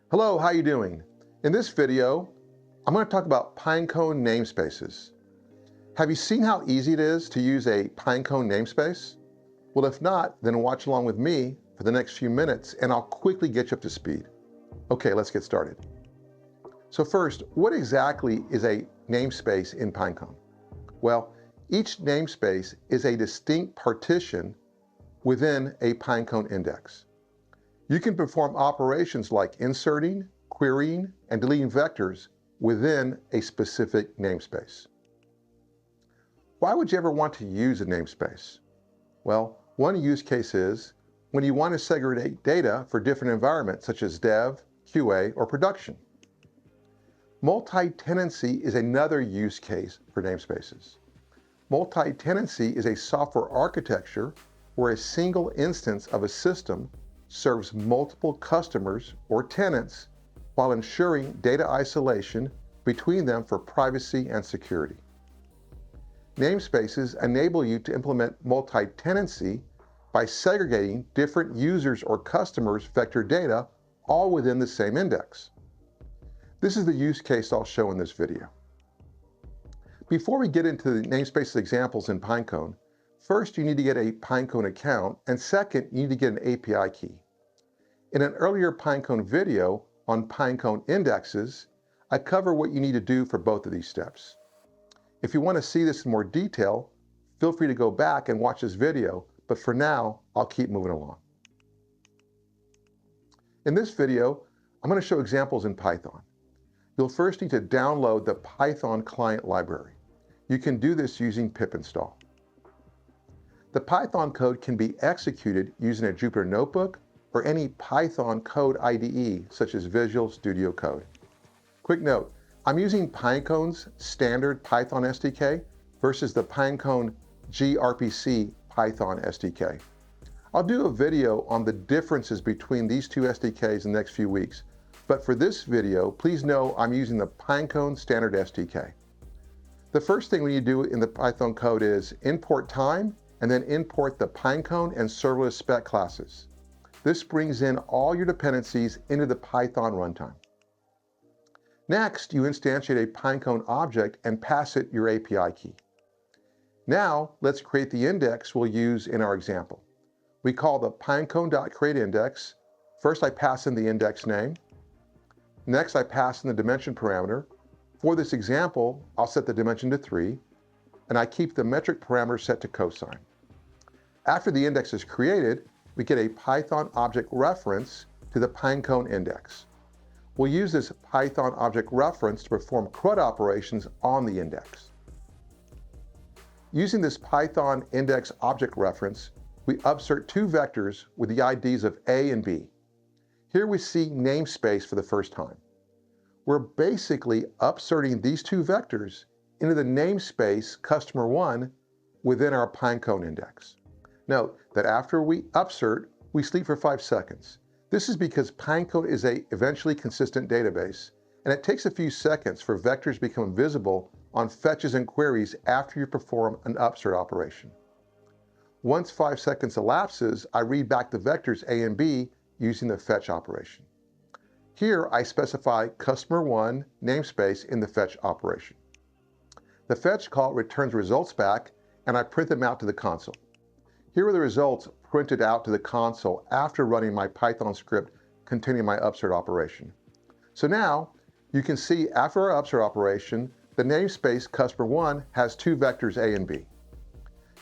Hello, how you doing? In this video, I'm going to talk about Pinecone namespaces. Have you seen how easy it is to use a Pinecone namespace? Well, if not, then watch along with me for the next few minutes and I'll quickly get you up to speed. Okay, let's get started. So first, what exactly is a namespace in Pinecone? Well, each namespace is a distinct partition within a Pinecone index. You can perform operations like inserting, querying, and deleting vectors within a specific namespace. Why would you ever want to use a namespace? Well, one use case is when you want to segregate data for different environments such as dev, QA, or production. Multi-tenancy is another use case for namespaces. Multi-tenancy is a software architecture where a single instance of a system serves multiple customers or tenants while ensuring data isolation between them for privacy and security. Namespaces enable you to implement multi-tenancy by segregating different users or customers' vector data all within the same index. This is the use case I'll show in this video. Before we get into the namespace examples in Pinecone, first you need to get a Pinecone account, and second, you need to get an API key. In an earlier Pinecone video on Pinecone indexes, I cover what you need to do for both of these steps. If you want to see this in more detail, feel free to go back and watch this video, but for now, I'll keep moving along. In this video, I'm going to show examples in Python. You'll first need to download the Python client library. You can do this using pip install. The Python code can be executed using a Jupyter Notebook or any Python code IDE such as Visual Studio Code. Quick note, I'm using Pinecone's standard Python SDK versus the Pinecone gRPC Python SDK. I'll do a video on the differences between these two SDKs in the next few weeks, but for this video, please know I'm using the Pinecone standard SDK. The first thing we need to do in the Python code is import time and then import the Pinecone and serverless spec classes. This brings in all your dependencies into the Python runtime. Next, you instantiate a Pinecone object and pass it your API key. Now, let's create the index we'll use in our example. We call the pinecone.createIndex. First, I pass in the index name. Next, I pass in the dimension parameter. For this example, I'll set the dimension to 3, and I keep the metric parameter set to cosine. After the index is created, we get a Python object reference to the Pinecone index. We'll use this Python object reference to perform CRUD operations on the index. Using this Python index object reference, we upsert two vectors with the IDs of A and B. Here we see namespace for the first time. We're basically upserting these two vectors into the namespace customer1 within our Pinecone index. Note that after we upsert, we sleep for 5 seconds. This is because Pinecone is an eventually consistent database, and it takes a few seconds for vectors to become visible on fetches and queries after you perform an upsert operation. Once 5 seconds elapses, I read back the vectors A and B using the fetch operation. Here, I specify customer1 namespace in the fetch operation. The fetch call returns results back, and I print them out to the console. Here are the results printed out to the console after running my Python script containing my upsert operation. So now, you can see after our upsert operation, the namespace customer1 has two vectors A and B.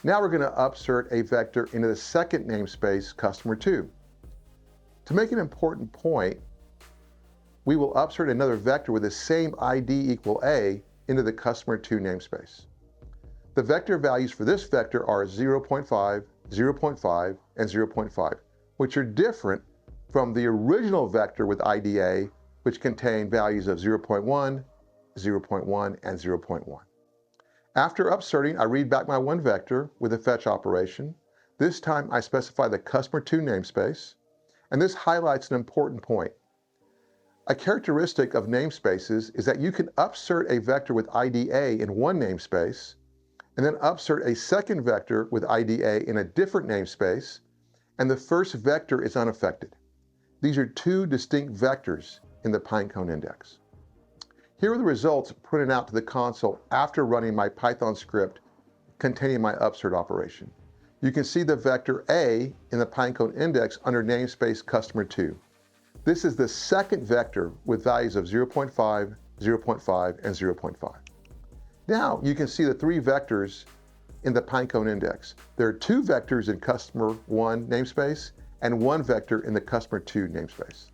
Now we're going to upsert a vector into the second namespace customer2. To make an important point, we will upsert another vector with the same ID equal A into the customer2 namespace. The vector values for this vector are 0.5, 0.5, and 0.5, which are different from the original vector with IDA, which contained values of 0.1, 0.1, and 0.1. After upserting, I read back my one vector with a fetch operation. This time I specify the customer2 namespace, and this highlights an important point. A characteristic of namespaces is that you can upsert a vector with IDA in one namespace, and then upsert a second vector with IDA in a different namespace, and the first vector is unaffected. These are two distinct vectors in the Pinecone index. Here are the results printed out to the console after running my Python script containing my upsert operation. You can see the vector A in the Pinecone index under namespace customer 2. This is the second vector with values of 0.5, 0.5, and 0.5. Now you can see the 3 vectors in the Pinecone index. There are 2 vectors in customer 1 namespace and 1 vector in the customer 2 namespace.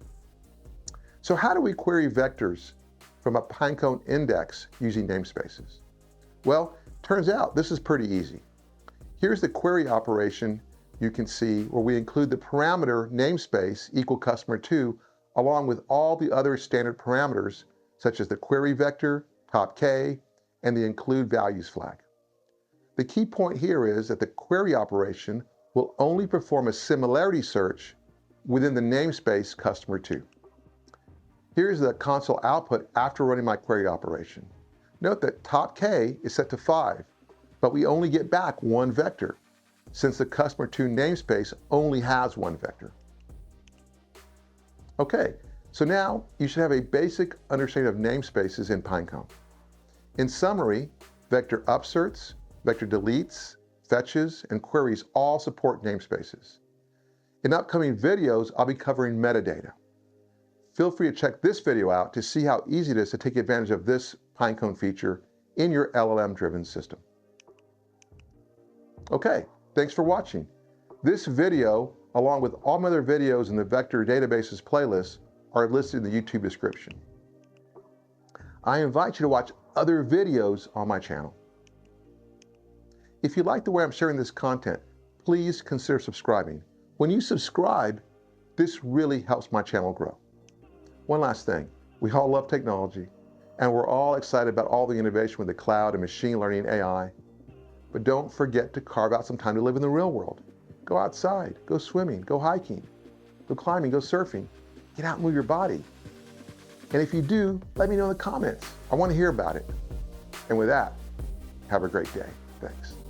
So how do we query vectors from a Pinecone index using namespaces? Well, turns out this is pretty easy. Here's the query operation you can see where we include the parameter namespace equal customer 2 along with all the other standard parameters such as the query vector, top K, and the include values flag. The key point here is that the query operation will only perform a similarity search within the namespace customer 2. Here's the console output after running my query operation. Note that top K is set to 5, but we only get back 1 vector since the customer 2 namespace only has 1 vector. Okay, so now you should have a basic understanding of namespaces in Pinecone. In summary, vector upserts, vector deletes, fetches, and queries all support namespaces. In upcoming videos, I'll be covering metadata. Feel free to check this video out to see how easy it is to take advantage of this Pinecone feature in your LLM-driven system. Okay, thanks for watching. This video, along with all my other videos in the Vector Databases playlist, are listed in the YouTube description. I invite you to watch other videos on my channel. If you like the way I'm sharing this content, please consider subscribing. When you subscribe, this really helps my channel grow. One last thing, we all love technology, and we're all excited about all the innovation with the cloud and machine learning AI. But don't forget to carve out some time to live in the real world. Go outside, go swimming, go hiking, go climbing, go surfing. Get out and move your body. And if you do, let me know in the comments. I want to hear about it. And with that, have a great day. Thanks.